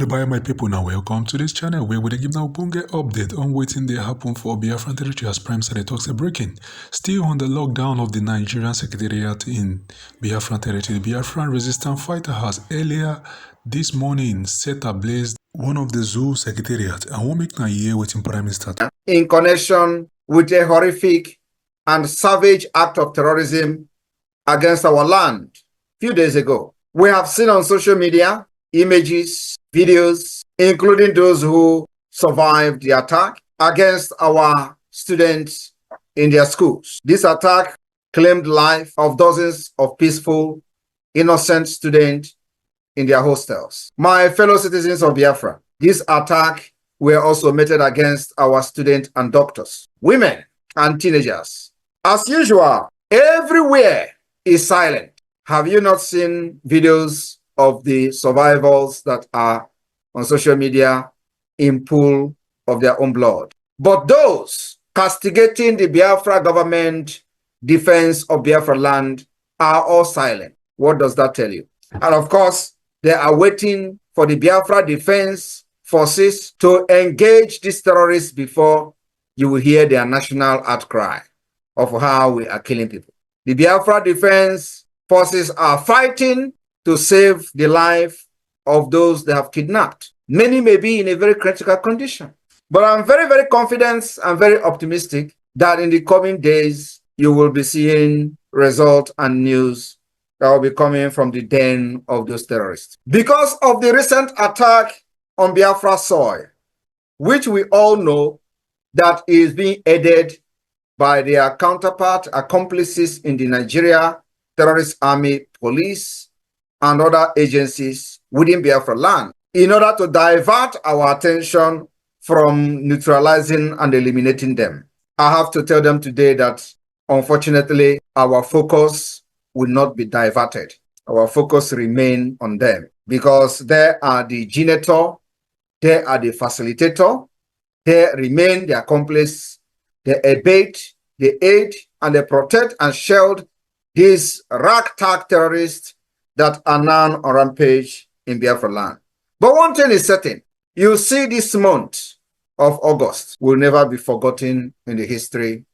Goodbye my people, now welcome to this channel where we give now bunge update on waiting they happen for Biafran territory as Prime Minister talks breaking. Still on the lockdown of the Nigerian Secretariat in Biafran territory, the Biafran resistance fighter has earlier this morning set ablaze one of the zoo secretariat and won't make a year waiting Prime Minister. In connection with a horrific and savage act of terrorism against our land a few days ago. We have seen on social media images, videos, including those who survived the attack against our students in their schools. This attack claimed the life of dozens of peaceful, innocent students in their hostels. My fellow citizens of Biafra, this attack were also meted against our students and doctors, women and teenagers. As usual, everywhere is silent. Have you not seen videos of the survivors that are on social media in pool of their own blood? But those castigating the Biafra government defense of Biafraland are all silent. What does that tell you? And of course, they are waiting for the Biafra defense forces to engage these terrorists before you will hear their national outcry of how we are killing people. The Biafra defense forces are fighting to save the life of those they have kidnapped. Many may be in a very critical condition. But I'm very, very confident and very optimistic that in the coming days, you will be seeing results and news that will be coming from the den of those terrorists. Because of the recent attack on Biafra soil, which we all know that is being aided by their counterpart, accomplices in the Nigeria terrorist army, police, and other agencies within Biafraland, in order to divert our attention from neutralizing and eliminating them. I have to tell them today that, unfortunately, our focus will not be diverted. Our focus remain on them because they are the genitor, they are the facilitator, they remain the accomplice, they abet, they aid, and they protect and shield these ragtag terrorists that are now on rampage in Biafraland. But one thing is certain, you see this month of August will never be forgotten in the history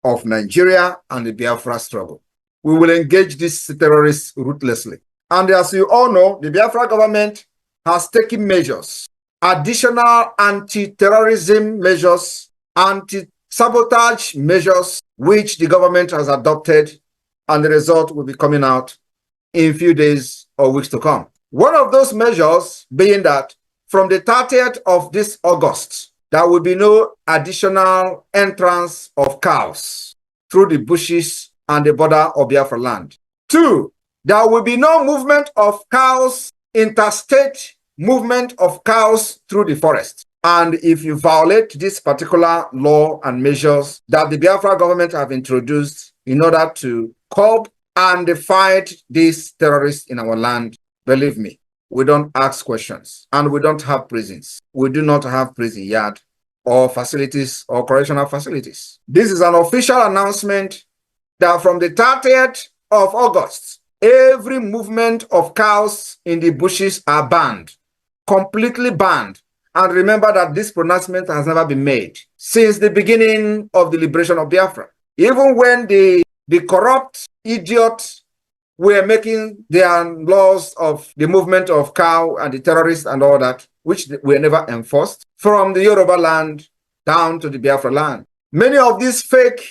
of Nigeria and the Biafra struggle. We will engage these terrorists ruthlessly. And as you all know, the Biafra government has taken measures, additional anti-terrorism measures, anti-sabotage measures, which the government has adopted, and the result will be coming out in a few days or weeks to come. One of those measures being that from the 30th of this August, there will be no additional entrance of cows through the bushes and the border of Biafraland. 2, there will be no movement of cows, interstate movement of cows through the forest. And if you violate this particular law and measures that the Biafra government have introduced in order to curb and fight these terrorists in our land, believe me, we don't ask questions and we don't have prisons. We do not have prison yard or facilities or correctional facilities. This is an official announcement that from the 30th of August, every movement of cows in the bushes are banned, completely banned. And remember that this pronouncement has never been made since the beginning of the liberation of Biafra. Even when the corrupt idiots were making their laws of the movement of cow and the terrorists and all that, which were never enforced, from the Yoruba land down to the Biafra land. Many of these fake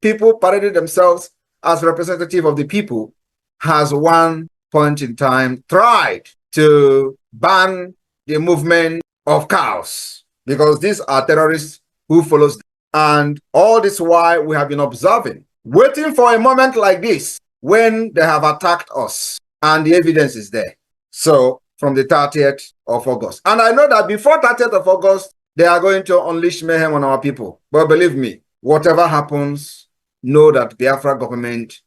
people paraded themselves as representative of the people, has one point in time tried to ban the movement of cows because these are terrorists who follows them. And all this while we have been observing, waiting for a moment like this when they have attacked us and the evidence is there. So from the 30th of August. And I know that before 30th of August, they are going to unleash mayhem on our people. But believe me, whatever happens, know that Biafra government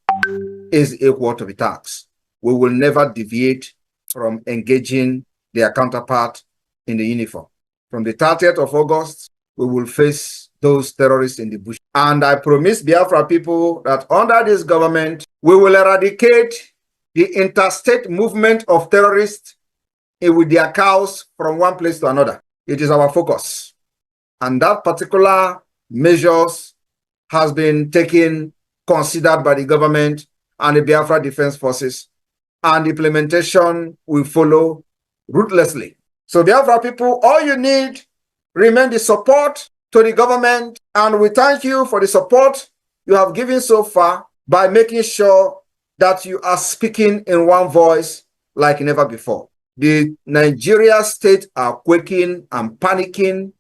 is equal to the tax. We will never deviate from engaging their counterpart in the uniform. From the 30th of August, we will face those terrorists in the bush. And I promise Biafra people that under this government, we will eradicate the interstate movement of terrorists with their cows from one place to another. It is our focus. And that particular measures has been taken, considered by the government and the Biafra Defense Forces, and implementation will follow ruthlessly. So Biafra people, all you need remain the support to the government, and we thank you for the support you have given so far by making sure that you are speaking in one voice like never before. The Nigeria state are quaking and panicking.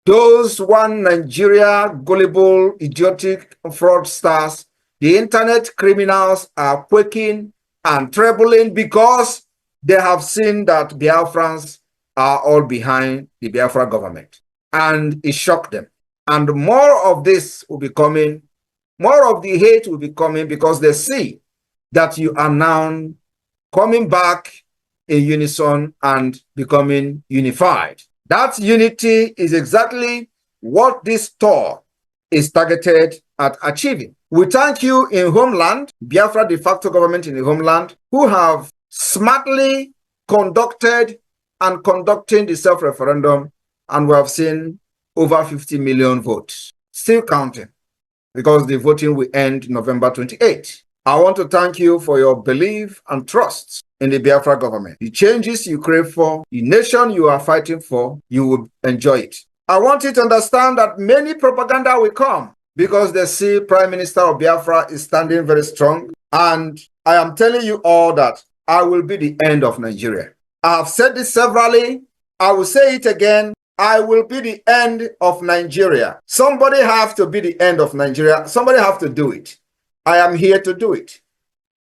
Those one Nigeria gullible, idiotic fraudsters, the internet criminals are quaking and trembling because they have seen that Biafrans are all behind the Biafra government. And it shocked them. And more of this will be coming. More of the hate will be coming because they see that you are now coming back in unison and becoming unified. That unity is exactly what this tour is targeted at achieving. We thank you in homeland, Biafra de facto government in the homeland, who have smartly conducted and conducting the self-referendum, and we have seen over 50 million votes. Still counting, because the voting will end November 28. I want to thank you for your belief and trust in the Biafra government. The changes you crave for, the nation you are fighting for, you will enjoy it. I want you to understand that many propaganda will come because they see Prime Minister of Biafra is standing very strong. And I am telling you all that I will be the end of Nigeria. I have said this severally. I will say it again. I will be the end of Nigeria. Somebody have to be the end of Nigeria. Somebody have to do it. I am here to do it.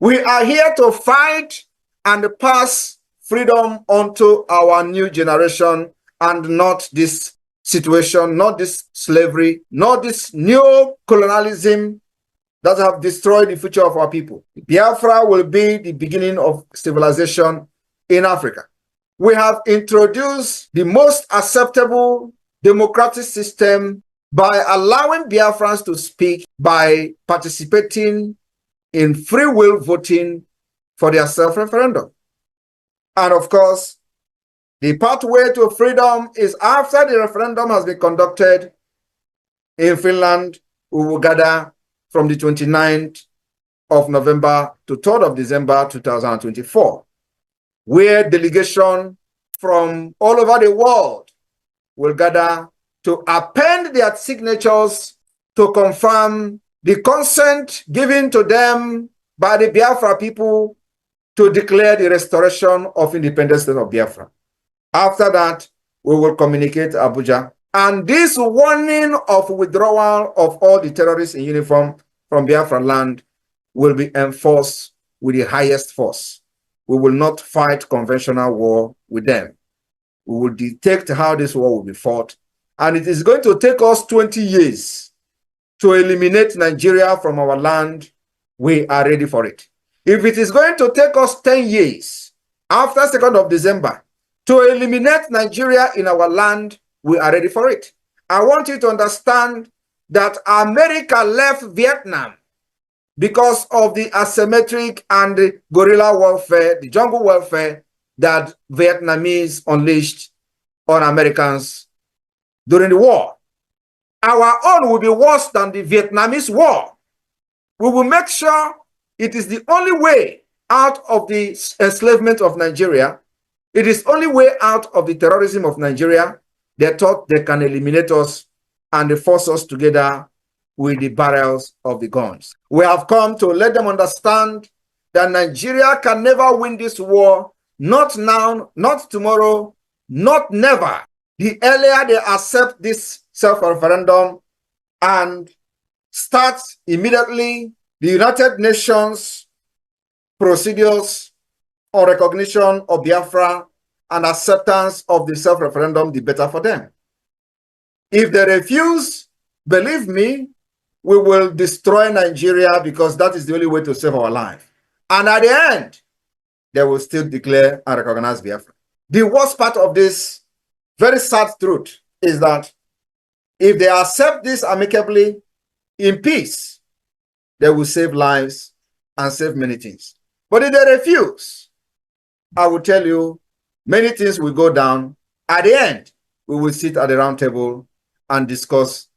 We are here to fight and pass freedom onto our new generation, and not this situation, not this slavery, not this new colonialism that have destroyed the future of our people. Biafra will be the beginning of civilization in Africa. We have introduced the most acceptable democratic system by allowing Biafrans to speak, by participating in free will voting for their self-referendum. And of course, the pathway to freedom is after the referendum has been conducted in Finland. We will gather from the 29th of November to 3rd of December 2024, where delegation from all over the world will gather to append their signatures to confirm the consent given to them by the Biafra people to declare the restoration of independence of Biafra. After that, we will communicate Abuja. And this warning of withdrawal of all the terrorists in uniform from Biafraland will be enforced with the highest force. We will not fight conventional war with them. We will detect how this war will be fought. And it is going to take us 20 years to eliminate Nigeria from our land. We are ready for it. If it is going to take us 10 years after 2nd of December to eliminate Nigeria in our land, we are ready for it. I want you to understand that America left Vietnam because of the asymmetric and the guerrilla warfare, the jungle warfare that Vietnamese unleashed on Americans during the war. Our own will be worse than the Vietnamese war. We will make sure it is the only way out of the enslavement of Nigeria. It is only way out of the terrorism of Nigeria. They thought they can eliminate us and they force us together with the barrels of the guns. We have come to let them understand that Nigeria can never win this war, not now, not tomorrow, not never. The earlier they accept this self-referendum and start immediately the United Nations procedures on recognition of Biafra and acceptance of the self-referendum, the better for them. If they refuse, believe me, we will destroy Nigeria, because that is the only way to save our life. And at the end, they will still declare and recognize Biafra. The worst part of this very sad truth is that if they accept this amicably in peace, they will save lives and save many things. But if they refuse, I will tell you, Many things will go down. At the end, we will sit at the round table and discuss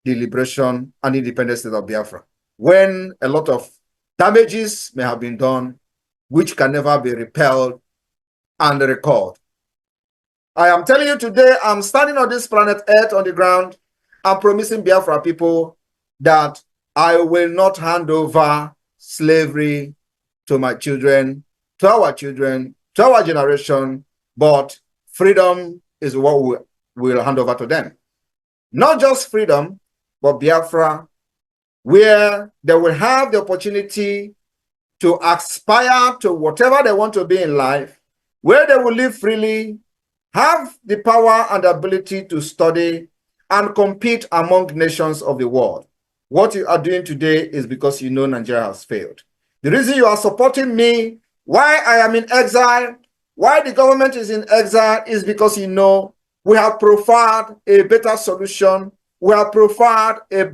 the liberation and independent state of Biafra, when a lot of damages may have been done, which can never be repelled and recalled. I am telling you today, I'm standing on this planet Earth on the ground. I'm promising Biafra people that I will not hand over slavery to my children, to our generation, but freedom is what we will hand over to them. Not just freedom, but Biafra, where they will have the opportunity to aspire to whatever they want to be in life, where they will live freely, have the power and ability to study and compete among nations of the world. What you are doing today is because you know Nigeria has failed. The reason you are supporting me, why I am in exile, why the government is in exile, is because you know we have profiled a better solution. We have profiled a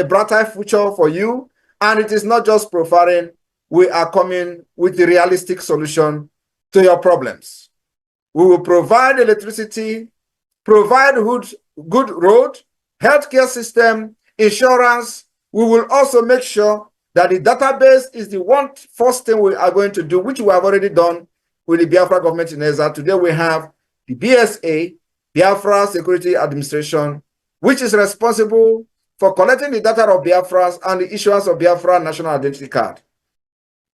brighter future for you. And it is not just profiling. We are coming with the realistic solution to your problems. We will provide electricity, provide good road, healthcare system, insurance. We will also make sure that the database is the first thing we are going to do, which we have already done with the Biafra government in exile. Today we have the BSA, Biafra Security Administration, which is responsible for collecting the data of Biafras and the issuance of Biafra National Identity Card.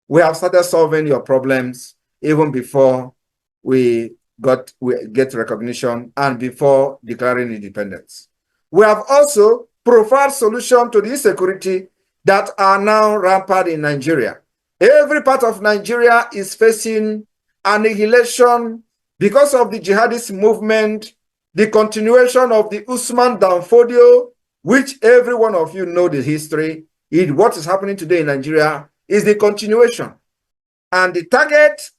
We have started solving your problems even before we get recognition and before declaring independence. We have also provided solutions to the insecurity that are now rampant in Nigeria. Every part of Nigeria is facing annihilation because of the jihadist movement, the continuation of the Usman Danfodio, which every one of you know the history. What is happening today in Nigeria is the continuation. And the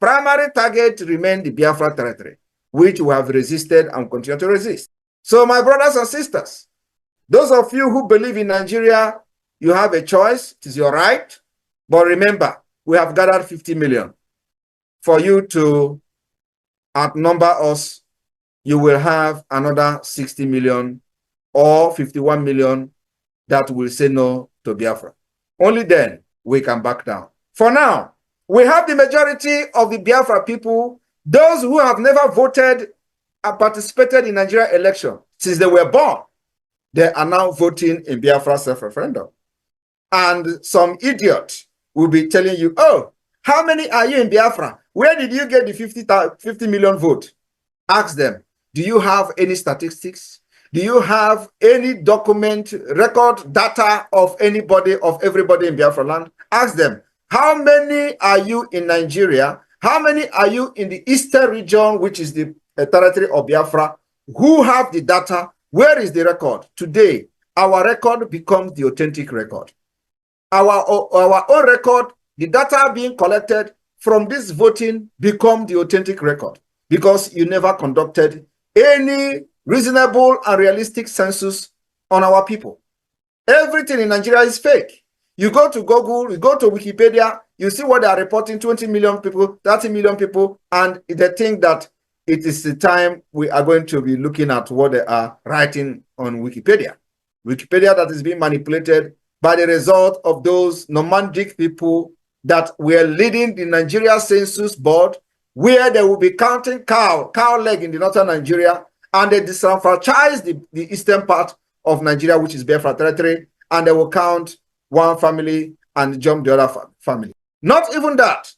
primary target remains the Biafra territory, which we have resisted and continue to resist. So my brothers and sisters, those of you who believe in Nigeria, you have a choice. It is your right. But remember, we have gathered 50 million. For you to outnumber us, you will have another 60 million or 51 million that will say no to Biafra. Only then we can back down. For now, we have the majority of the Biafra people, those who have never voted and participated in Nigeria election since they were born. They are now voting in Biafra self-referendum. And some idiot will be telling you, oh, how many are you in Biafra? Where did you get the 50 million vote? Ask them, do you have any statistics? Do you have any document, record, data of anybody, of everybody in Biafraland? Ask them, how many are you in Nigeria? How many are you in the eastern region, which is the territory of Biafra? Who have the data? Where is the record? Today, our record becomes the authentic record. Our own record, the data being collected from this voting become the authentic record, because you never conducted any reasonable and realistic census on our people. Everything in Nigeria is fake. You go to Google, you go to Wikipedia, you see what they are reporting, 20 million people, 30 million people, and they think that it is the time we are going to be looking at what they are writing on Wikipedia. Wikipedia that is being manipulated by the result of those nomadic people that were leading the Nigeria Census Board, where they will be counting cow leg in the northern Nigeria, and they disenfranchise the eastern part of Nigeria, which is Biafra territory, and they will count one family and jump the other family. Not even that.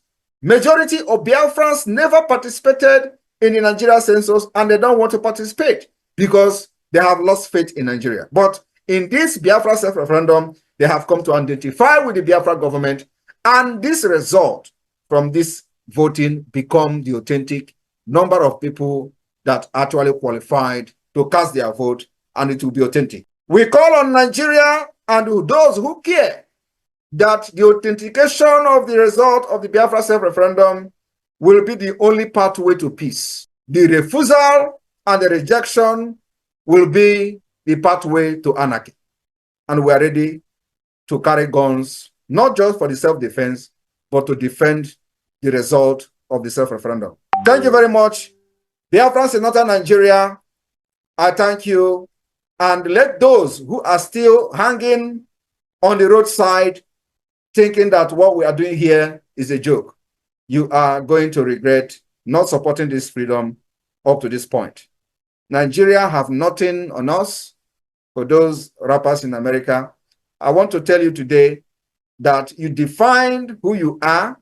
Majority of Biafrans never participated in the Nigeria census, and they don't want to participate because they have lost faith in Nigeria. But in this Biafra self-referendum, they have come to identify with the Biafra government, and this result from this voting become the authentic number of people that actually qualified to cast their vote, and it will be authentic. We call on Nigeria and those who care that the authentication of the result of the Biafra self-referendum will be the only pathway to peace. The refusal and the rejection will be the pathway to anarchy. And we are ready to carry guns, not just for the self-defense, but to defend the result of the self-referendum. Thank you very much. Biafrans in northern Nigeria, I thank you. And let those who are still hanging on the roadside thinking that what we are doing here is a joke, you are going to regret not supporting this freedom up to this point. Nigeria have nothing on us. For those rappers in America, I want to tell you today that you defined who you are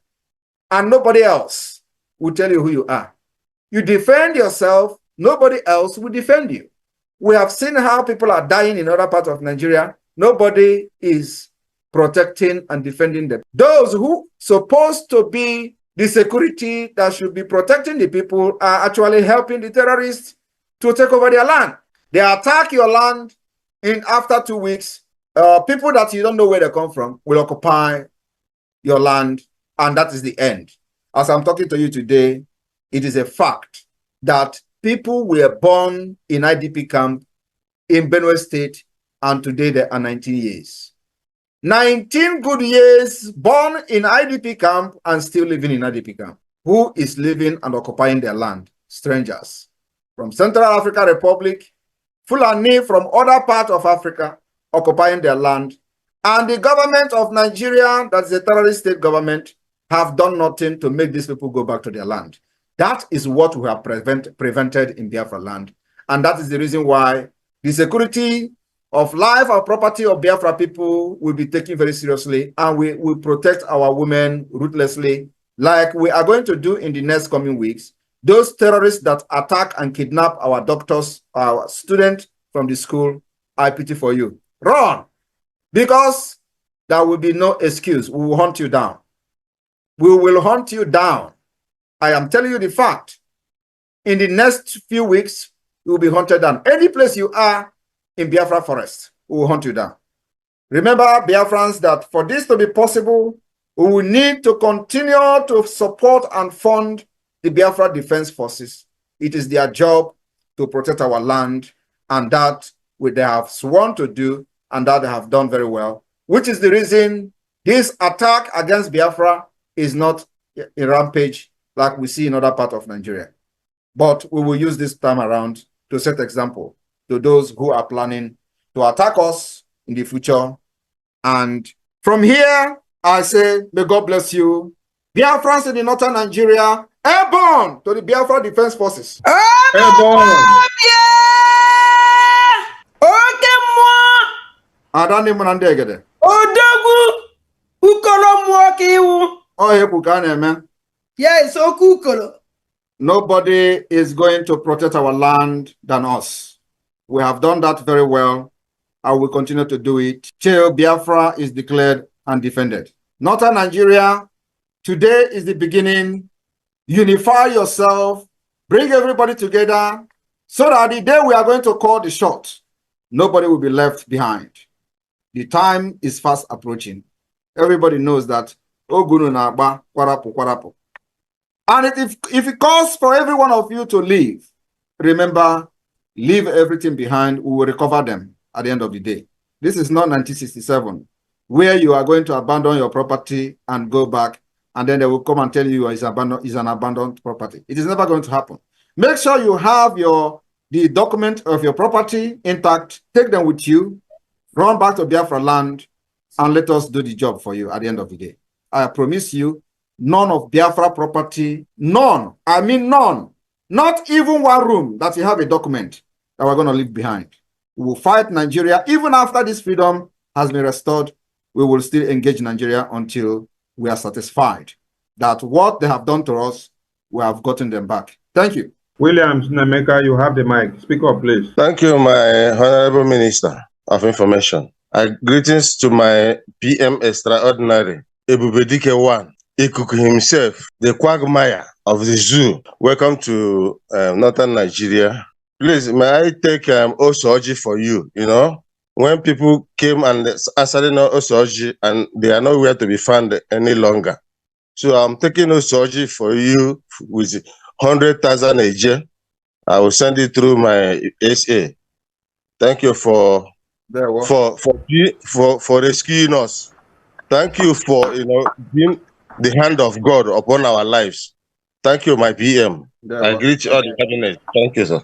and nobody else will tell you who you are. You defend yourself, nobody else will defend you. We have seen how people are dying in other parts of Nigeria. Nobody is protecting and defending them. Those who supposed to be the security that should be protecting the people are actually helping the terrorists to take over their land. They attack your land, and after 2 weeks, people that you don't know where they come from will occupy your land, and that is the end. As I'm talking to you today, it is a fact that people were born in IDP camp in Benue State, and today they are 19 years. 19 good years born in IDP camp and still living in IDP camp. Who is living and occupying their land? Strangers from Central African Republic, Fulani from other parts of Africa occupying their land. And the government of Nigeria, that is a terrorist state government, have done nothing to make these people go back to their land. That is what we have prevented in Biafraland. And that is the reason why the security of life and property of Biafra people will be taken very seriously, and we will protect our women ruthlessly, like we are going to do in the next coming weeks. Those terrorists that attack and kidnap our doctors, our students from the school, I pity for you. Run! Because there will be no excuse. We will hunt you down. We will hunt you down. I am telling you the fact. In the next few weeks, you will be hunted down. Any place you are in Biafra forest, we will hunt you down. Remember, Biafrans, that for this to be possible, we will need to continue to support and fund the Biafra Defense Forces. It is their job to protect our land, and that they have sworn to do, and that they have done very well, which is the reason this attack against Biafra is not a rampage like we see in other parts of Nigeria. But we will use this time around to set example to those who are planning to attack us in the future. And from here, I say, may God bless you. Biafrans in the northern Nigeria, airborne to the Biafra Defense Forces. Airborne! Yes, nobody is going to protect our land than us. We have done that very well. I will continue to do it till Biafra is declared and defended. Northern Nigeria, today is the beginning. Unify yourself, bring everybody together, so that the day we are going to call the shot, nobody will be left behind. The time is fast approaching. Everybody knows that. And if it calls for every one of you to leave, remember, leave everything behind. We will recover them at the end of the day. This is not 1967, where you are going to abandon your property and go back, and then they will come and tell you it's an abandoned property. It is never going to happen. Make sure you have the document of your property intact. Take them with you. Run back to Biafraland, and let us do the job for you at the end of the day. I promise you, none of Biafra property, none, I mean none, not even one room that you have a document that we're going to leave behind. We will fight Nigeria. Even after this freedom has been restored, we will still engage Nigeria until we are satisfied that what they have done to us, we have gotten them back. Thank you. Williams Nameka, you have the mic. Speak up, please. Thank you, my Honorable Minister of Information. Greetings to my PM Extraordinary, Ebubedike One, Ikuku himself, the quagmire of the zoo. Welcome to Northern Nigeria. Please, may I take Osoji for you? You know, when people came and answered Osoji and they are nowhere to be found any longer. So I'm taking Osoji for you with 100,000 a year. I will send it through my SA. Thank you for rescuing us. Thank you for being the hand of God upon our lives. Thank you, my PM. I Therefore, greet all the cabinet. Thank you, sir.